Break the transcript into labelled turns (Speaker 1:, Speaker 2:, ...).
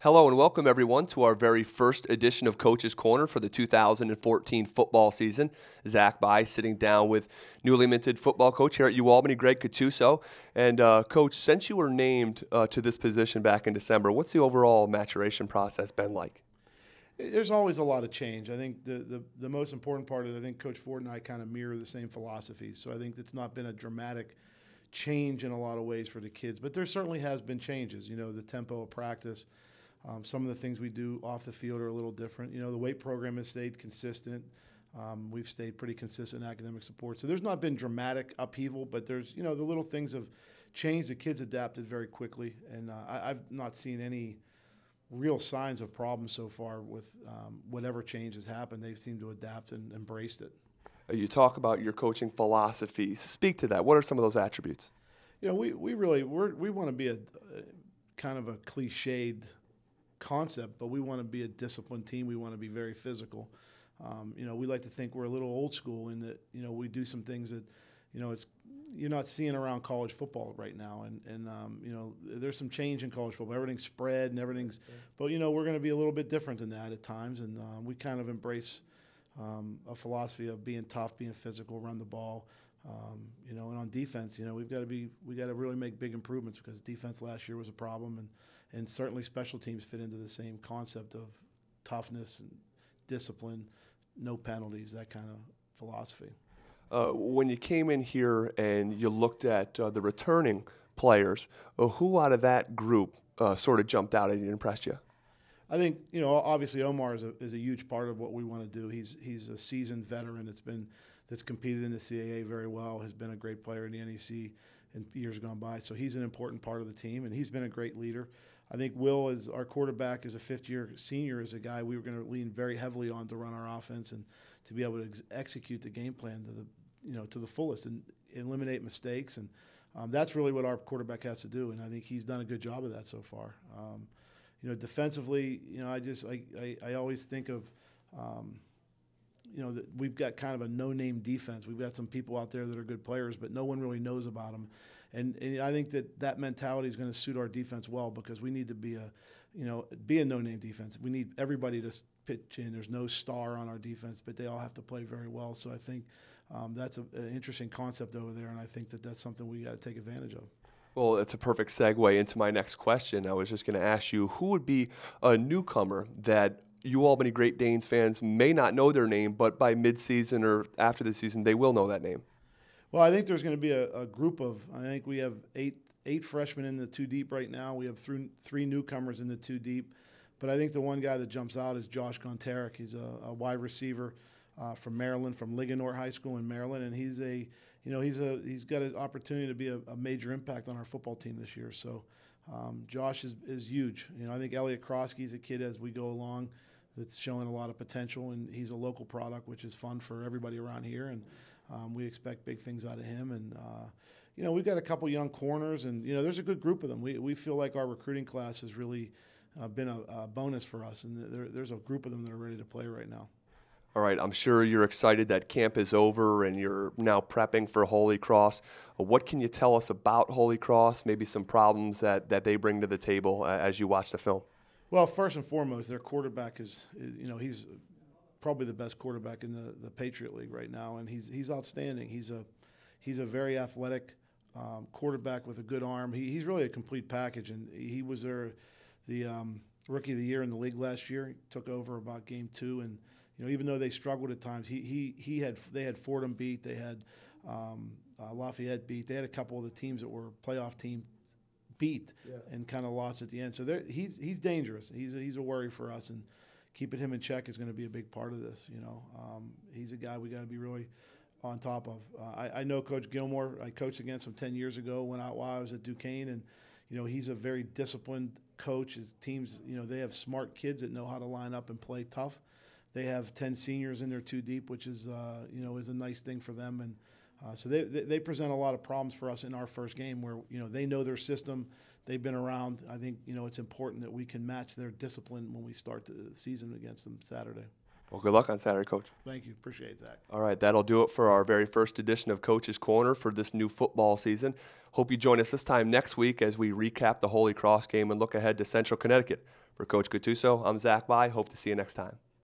Speaker 1: Hello and welcome everyone to our very first edition of Coach's Corner for the 2014 football season. Zach By sitting down with newly minted football coach here at UAlbany, Greg Gattuso. And Coach, since you were named to this position back in December, what's the overall maturation process been like?
Speaker 2: There's always a lot of change. I think the most important part is I think Coach Ford and I kind of mirror the same philosophies. So I think it's not been a dramatic change in a lot of ways for the kids. But there certainly has been changes. You know, the tempo of practice. Some of the things we do off the field are a little different. You know, the weight program has stayed consistent. We've stayed pretty consistent in academic support. So there's not been dramatic upheaval, but there's, you know, the little things have changed. The kids adapted very quickly. And I've not seen any real signs of problems so far with whatever change has happened. They seem to adapt and embraced it.
Speaker 1: You talk about your coaching philosophies. Speak to that. What are some of those attributes?
Speaker 2: You know, we want to be a kind of a cliched concept, but we want to be a disciplined team. We want to be very physical. You know, we like to think we're a little old school in that, you know, we do some things that, you know, you're not seeing around college football right now. And you know, there's some change in college football. Everything's spread and everything's, but, you know, we're going to be a little bit different than that at times. And we kind of embrace a philosophy of being tough, being physical, run the ball. You know, and on defense, you know, we got to really make big improvements because defense last year was a problem, and certainly special teams fit into the same concept of toughness and discipline, no penalties, that kind of philosophy.
Speaker 1: When you came in here and you looked at the returning players, who out of that group sort of jumped out and impressed you?
Speaker 2: I think, you know, obviously Omar is a huge part of what we want to do. He's a seasoned veteran that's competed in the CAA very well, has been a great player in the NEC in years gone by. So he's an important part of the team, and he's been a great leader. I think Will, is our quarterback, is a fifth-year senior, is a guy we were going to lean very heavily on to run our offense and to be able to execute the game plan to the fullest and eliminate mistakes. And that's really what our quarterback has to do, and I think he's done a good job of that so far. You know, defensively, you know, I always think of, you know, that we've got kind of a no-name defense. We've got some people out there that are good players, but no one really knows about them. And I think that mentality is going to suit our defense well because we need to be a no-name defense. We need everybody to pitch in. There's no star on our defense, but they all have to play very well. So I think that's an interesting concept over there, and I think that's something we got to take advantage of.
Speaker 1: Well, it's a perfect segue into my next question. I was just going to ask you, who would be a newcomer that UAlbany Great Danes fans may not know their name, but by midseason or after the season, they will know that name?
Speaker 2: Well, I think there's going to be a group of, I think we have eight freshmen in the two deep right now. We have three newcomers in the two deep. But I think the one guy that jumps out is Josh Gontarek. He's a wide receiver from Maryland, from Ligonort High School in Maryland, and he's got an opportunity to be a major impact on our football team this year. So Josh is huge. You know, I think Elliot Krosky's a kid as we go along that's showing a lot of potential, and he's a local product, which is fun for everybody around here. And we expect big things out of him. And you know, we've got a couple young corners, and you know, there's a good group of them. We feel like our recruiting class has really been a bonus for us, and there's a group of them that are ready to play right now.
Speaker 1: All right, I'm sure you're excited that camp is over and you're now prepping for Holy Cross. What can you tell us about Holy Cross, maybe some problems that they bring to the table as you watch the film?
Speaker 2: Well, first and foremost, their quarterback is you know, he's probably the best quarterback in the Patriot League right now, and he's outstanding. He's a very athletic quarterback with a good arm. He's really a complete package, and he was the Rookie of the Year in the league last year. He took over about game 2, and you know, even though they struggled at times, they had Fordham beat, they had Lafayette beat, they had a couple of the teams that were playoff team beat, and kind of lost at the end. So he's dangerous. He's a worry for us, and keeping him in check is going to be a big part of this. You know, he's a guy we got to be really on top of. I know Coach Gilmore. I coached against him 10 years ago while I was at Duquesne, and you know, he's a very disciplined coach. His teams, you know, they have smart kids that know how to line up and play tough. They have 10 seniors in their two deep, which is you know, is a nice thing for them, and so they present a lot of problems for us in our first game where, you know, they know their system, they've been around. I think, you know, it's important that we can match their discipline when we start the season against them Saturday.
Speaker 1: Well, good luck on Saturday, Coach.
Speaker 2: Thank you. Appreciate it, Zach.
Speaker 1: All right, that'll do it for our very first edition of Coach's Corner for this new football season. Hope you join us this time next week as we recap the Holy Cross game and look ahead to Central Connecticut. For Coach Gattuso, I'm Zach By. Hope to see you next time.